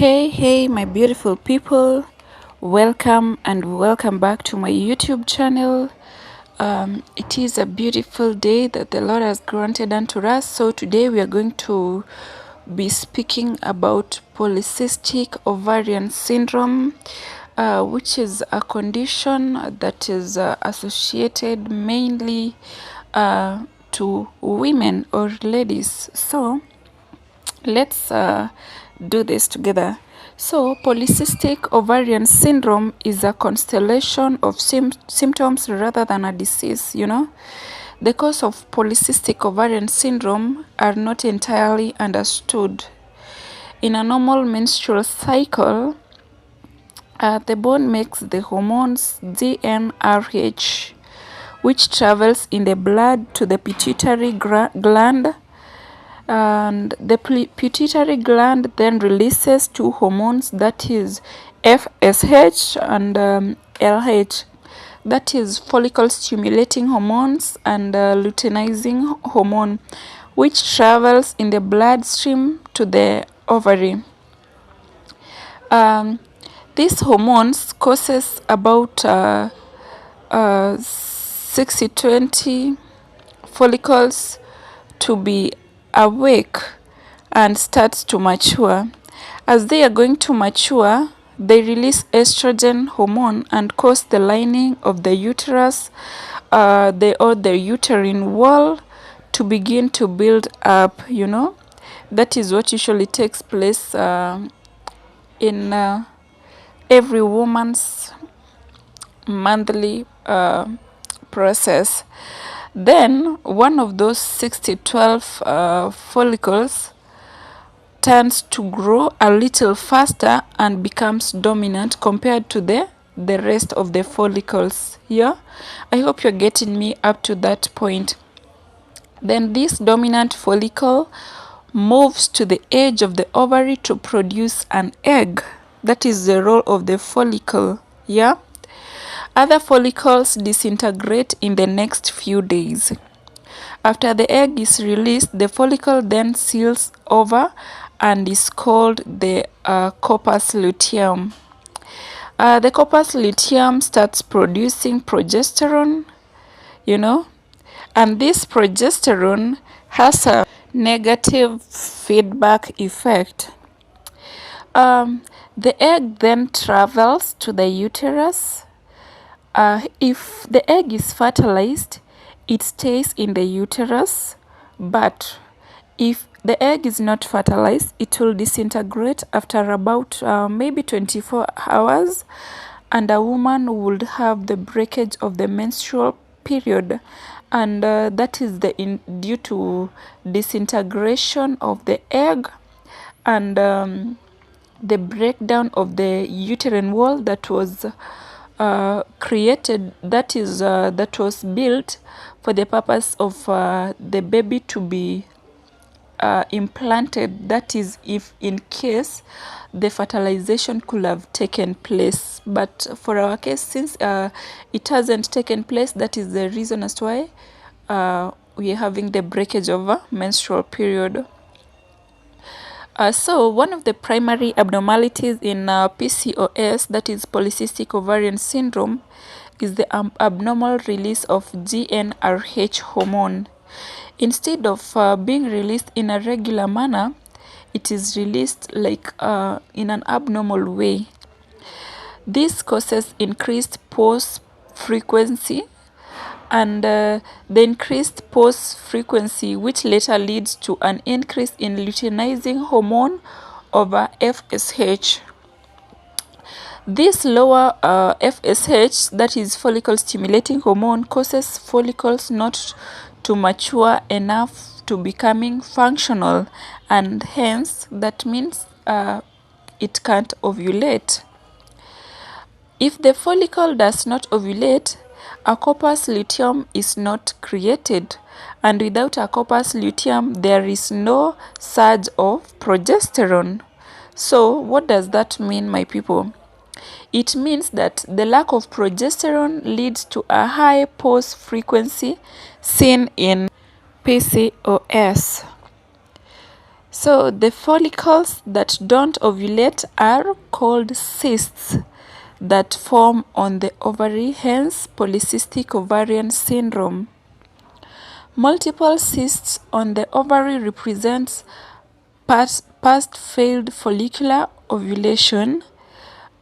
Hey, my beautiful people. Welcome and welcome back to my YouTube channel. It is a beautiful day that the Lord has granted unto us. So today we are going to be speaking about polycystic ovarian syndrome, which is a condition that is associated mainly to women or ladies. So let's do this together. So, polycystic ovarian syndrome is a constellation of symptoms rather than a disease, The cause of polycystic ovarian syndrome are not entirely understood. In a normal menstrual cycle, the bone makes the hormones GnRH, which travels in the blood to the pituitary gland, and the pituitary gland then releases two hormones, that is FSH and LH, that is follicle stimulating hormones and luteinizing hormone, which travels in the bloodstream to the ovary. These hormones causes about 60-20 follicles to be awake and starts to mature. As they are going to mature, they release estrogen hormone and cause the lining of the uterus or the uterine wall to begin to build up. That is what usually takes place in every woman's monthly process. Then one of those 60-12 follicles tends to grow a little faster and becomes dominant compared to the rest of the follicles. Yeah, I hope you're getting me up to that point. Then this dominant follicle moves to the edge of the ovary to produce an egg. That is the role of the follicle. Yeah. Other follicles disintegrate in the next few days. After the egg is released, the follicle then seals over and is called the corpus luteum. The corpus luteum starts producing progesterone, and this progesterone has a negative feedback effect. The egg then travels to the uterus. If the egg is fertilized, it stays in the uterus, but if the egg is not fertilized, it will disintegrate after about maybe 24 hours, and a woman would have the breakage of the menstrual period, and that is due to disintegration of the egg and the breakdown of the uterine wall that was created, that was built for the purpose of the baby to be implanted. That is, if in case the fertilization could have taken place, but for our case, since it hasn't taken place, that is the reason as to why we are having the breakage of a menstrual period. So one of the primary abnormalities in P.C.O.S, that is polycystic ovarian syndrome, is the abnormal release of GnRH hormone. Instead of being released in a regular manner, it is released like in an abnormal way. This causes increased pause frequency, and the increased pause frequency, which later leads to an increase in luteinizing hormone over FSH. This lower FSH, that is follicle stimulating hormone, causes follicles not to mature enough to becoming functional, and hence that means it can't ovulate. If the follicle does not ovulate, a corpus luteum is not created, and without a corpus luteum, there is no surge of progesterone. So what does that mean, my people? It means that the lack of progesterone leads to a high pause frequency seen in PCOS. So the follicles that don't ovulate are called cysts that form on the ovary, hence polycystic ovarian syndrome. Multiple cysts on the ovary represents past failed follicular ovulation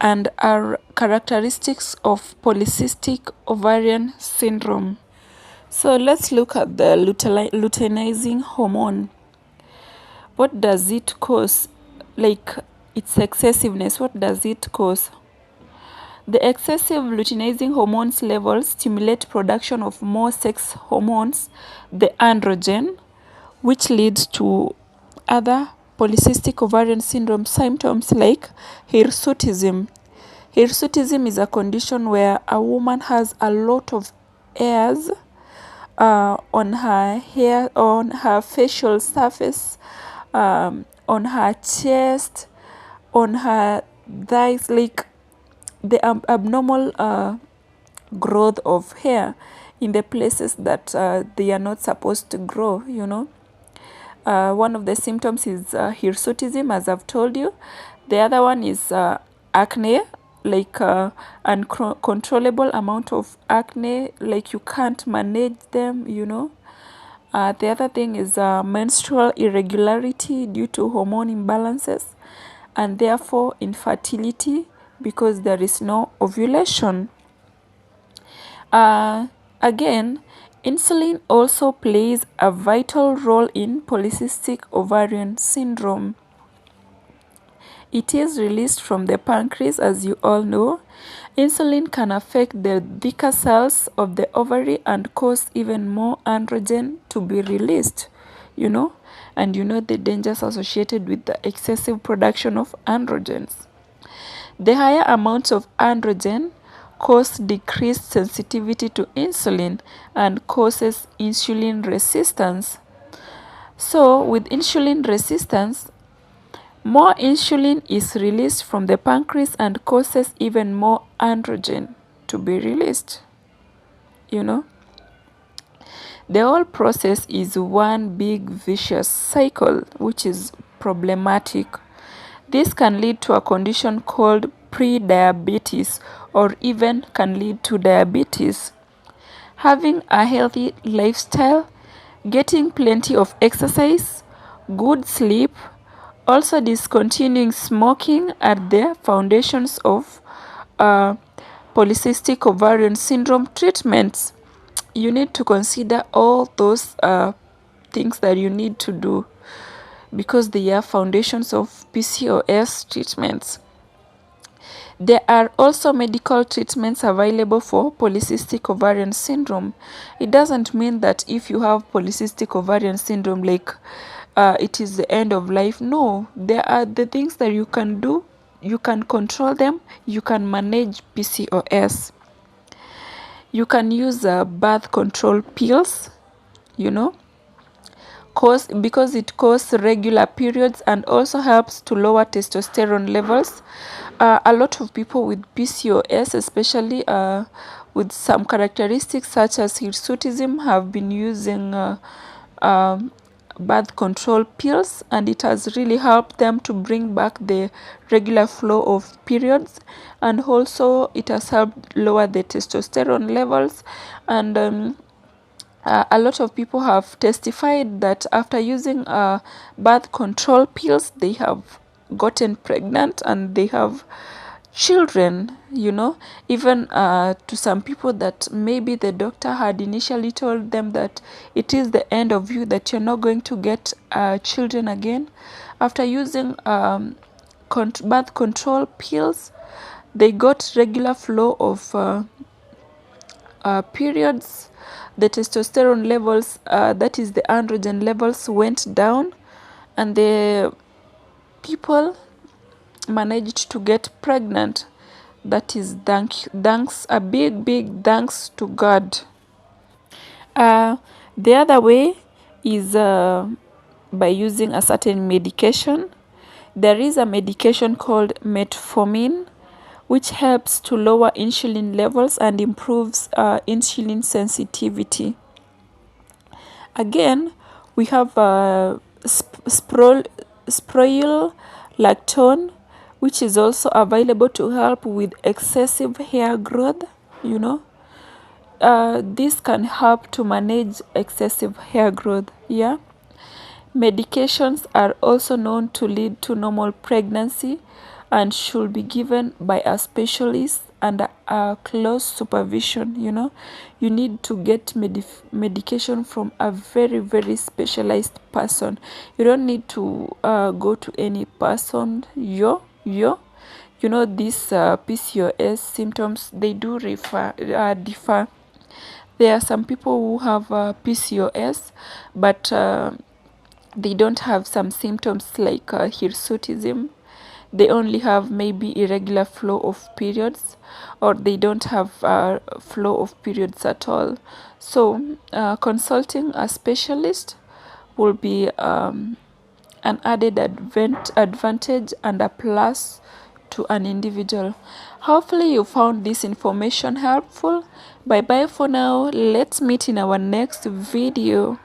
and are characteristics of polycystic ovarian syndrome. So let's look at the luteinizing hormone. What does it cause? Like its excessiveness, what does it cause? The excessive luteinizing hormones levels stimulate production of more sex hormones, the androgen, which leads to other polycystic ovarian syndrome symptoms like hirsutism. Hirsutism is a condition where a woman has a lot of hairs on her facial surface, on her chest, on her thighs, like the abnormal growth of hair in the places that they are not supposed to grow, you know. One of the symptoms is hirsutism, as I've told you. The other one is acne, like uncontrollable amount of acne, like you can't manage them, you know. The other thing is menstrual irregularity due to hormone imbalances, and therefore infertility because there is no ovulation. Again, insulin also plays a vital role in polycystic ovarian syndrome. It is released from the pancreas, as you all know. Insulin can affect the thicker cells of the ovary and cause even more androgen to be released, you know, and you know the dangers associated with the excessive production of androgens. The higher amounts of androgen cause decreased sensitivity to insulin and causes insulin resistance. So with insulin resistance, more insulin is released from the pancreas and causes even more androgen to be released, you know. The whole process is one big vicious cycle, which is problematic. This can lead to a condition called pre-diabetes or even can lead to diabetes. Having a healthy lifestyle, getting plenty of exercise, good sleep, also discontinuing smoking are the foundations of polycystic ovarian syndrome treatments. You need to consider all those things that you need to do because they are foundations of P.C.O.S. treatments. There are also medical treatments available for polycystic ovarian syndrome. It doesn't mean that if you have polycystic ovarian syndrome, like it is the end of life. No, there are the things that you can do. You can control them. You can manage P.C.O.S. You can use birth control pills, you know, because it causes regular periods and also helps to lower testosterone levels. A lot of people with P.C.O.S, especially with some characteristics such as hirsutism, have been using birth control pills, and it has really helped them to bring back the regular flow of periods, and also it has helped lower the testosterone levels. And a lot of people have testified that after using birth control pills, they have gotten pregnant and they have children, you know. Even to some people that maybe the doctor had initially told them that it is the end of you, that you're not going to get children again. After using birth control pills, they got regular flow of periods. The testosterone levels, that is the androgen levels, went down, and the people managed to get pregnant. That is thanks a big thanks to God. The other way is by using a certain medication. There is a medication called metformin, which helps to lower insulin levels and improves insulin sensitivity. Again, we have spironolactone, which is also available to help with excessive hair growth. You know, this can help to manage excessive hair growth. Yeah. Medications are also known to lead to normal pregnancy and should be given by a specialist under a close supervision. You know, you need to get medication from a very specialized person. You don't need to go to any person. You know, these PCOS symptoms, they do differ. There are some people who have PCOS, but they don't have some symptoms like hirsutism. They only have maybe irregular flow of periods, or they don't have flow of periods at all. So consulting a specialist will be an added advantage and a plus to an individual. Hopefully you found this information helpful. Bye bye for now. Let's meet in our next video.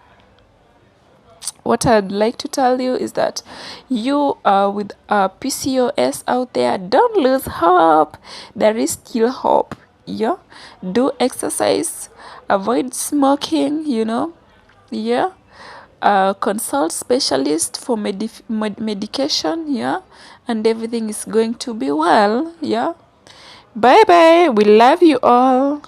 What I'd like to tell you is that you with PCOS out there, don't lose hope. There is still hope. Yeah, do exercise, avoid smoking. You know, yeah. Consult specialist for medication. Yeah, and everything is going to be well. Yeah. Bye bye. We love you all.